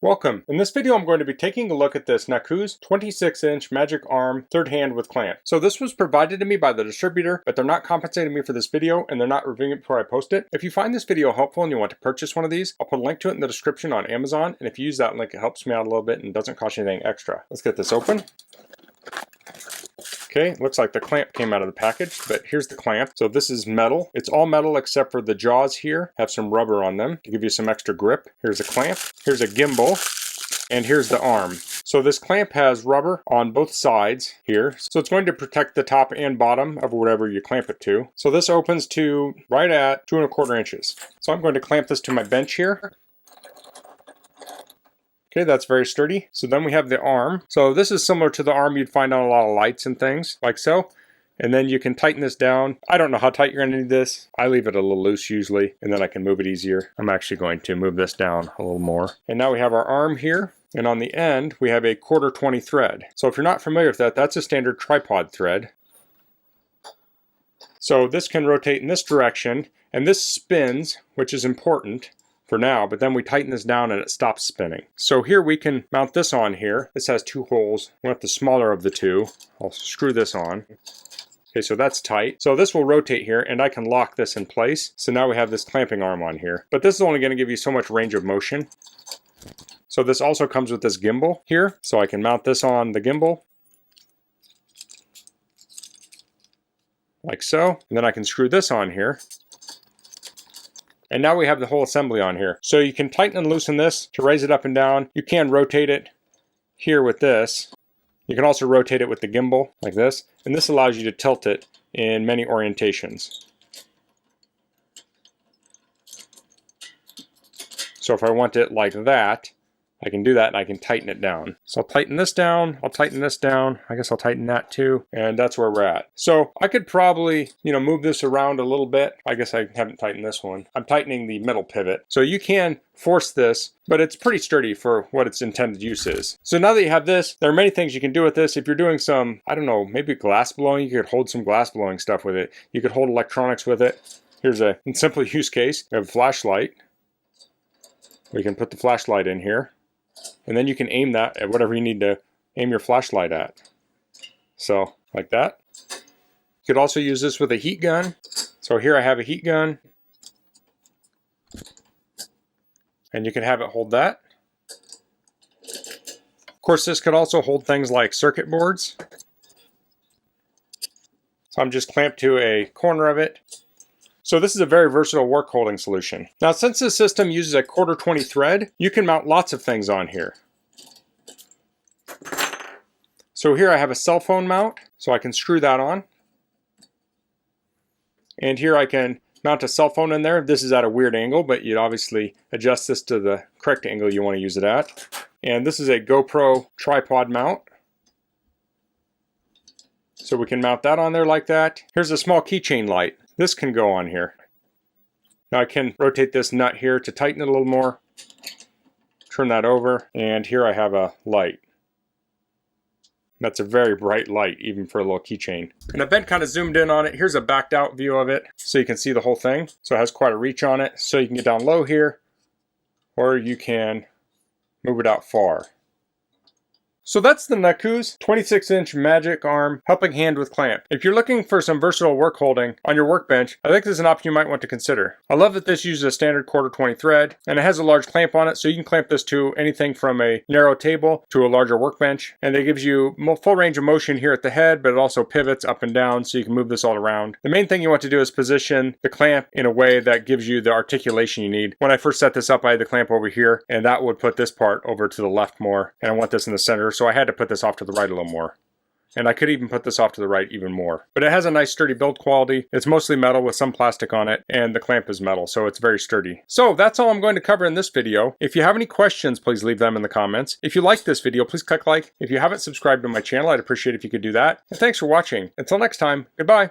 Welcome. In this video I'm going to be taking a look at this NAKOOS 26-inch magic arm third hand with clamp. So this was provided to me by the distributor, but they're not compensating me for this video and they're not reviewing it before I post it. If you find this video helpful and you want to purchase one of these, I'll put a link to it in the description on Amazon, and if you use that link it helps me out a little bit and doesn't cost you anything extra. Let's get this open. Okay, looks like the clamp came out of the package, but here's the clamp. So this is metal. It's all metal except for the jaws here have some rubber on them to give you some extra grip. Here's a clamp, here's a gimbal, and here's the arm. So this clamp has rubber on both sides here, so it's going to protect the top and bottom of whatever you clamp it to. So this opens to right at 2 1/4 inches. So I'm going to clamp this to my bench here. Okay, that's very sturdy. So then we have the arm. So this is similar to the arm you'd find on a lot of lights and things, like so. And then you can tighten this down. I don't know how tight you're gonna need this. I leave it a little loose usually, and then I can move it easier. I'm actually going to move this down a little more. And now we have our arm here. And on the end, we have a 1/4 20 thread. So if you're not familiar with that, that's a standard tripod thread. So this can rotate in this direction, and this spins, which is important for now, but then we tighten this down and it stops spinning. So here we can mount this on here. This has 2 holes. We want the smaller of the 2. I'll screw this on. Okay, so that's tight. So this will rotate here and I can lock this in place. So now we have this clamping arm on here. But this is only going to give you so much range of motion. So this also comes with this gimbal here. So I can mount this on the gimbal. Like so. And then I can screw this on here. And now we have the whole assembly on here. So you can tighten and loosen this to raise it up and down. You can rotate it here with this. You can also rotate it with the gimbal like this. And this allows you to tilt it in many orientations. So if I want it like that, I can do that and I can tighten it down. So I'll tighten this down, I'll tighten this down, I guess I'll tighten that too, and that's where we're at. So I could probably, move this around a little bit. I guess I haven't tightened this one. I'm tightening the middle pivot. So you can force this, but it's pretty sturdy for what its intended use is. So now that you have this, there are many things you can do with this. If you're doing some, I don't know, maybe glass blowing, you could hold some glass blowing stuff with it. You could hold electronics with it. Here's a simple use case. We have a flashlight. We can put the flashlight in here. And then you can aim that at whatever you need to aim your flashlight at. So, like that. You could also use this with a heat gun. So here I have a heat gun. And you can have it hold that. Of course, this could also hold things like circuit boards. So I'm just clamped to a corner of it. So this is a very versatile work holding solution. Now since this system uses a 1/4 20 thread, you can mount lots of things on here. So here I have a cell phone mount, so I can screw that on. And here I can mount a cell phone in there. This is at a weird angle, but you'd obviously adjust this to the correct angle you want to use it at. And this is a GoPro tripod mount. So we can mount that on there like that. Here's a small keychain light. This can go on here. Now I can rotate this nut here to tighten it a little more. Turn that over, and here I have a light. That's a very bright light, even for a little keychain. And I've been kind of zoomed in on it. Here's a backed out view of it, so you can see the whole thing. So it has quite a reach on it. So you can get down low here, or you can move it out far. So that's the NAKOOS 26-inch magic arm helping hand with clamp. If you're looking for some versatile work holding on your workbench, I think this is an option you might want to consider. I love that this uses a standard 1/4 20 thread, and it has a large clamp on it, so you can clamp this to anything from a narrow table to a larger workbench. And it gives you full range of motion here at the head, but it also pivots up and down, so you can move this all around. The main thing you want to do is position the clamp in a way that gives you the articulation you need. When I first set this up, I had the clamp over here, and that would put this part over to the left more, and I want this in the center. So I had to put this off to the right a little more. And I could even put this off to the right even more. But it has a nice sturdy build quality. It's mostly metal with some plastic on it, and the clamp is metal, so it's very sturdy. So that's all I'm going to cover in this video. If you have any questions, please leave them in the comments. If you like this video, please click like. If you haven't subscribed to my channel, I'd appreciate if you could do that. And thanks for watching. Until next time, goodbye.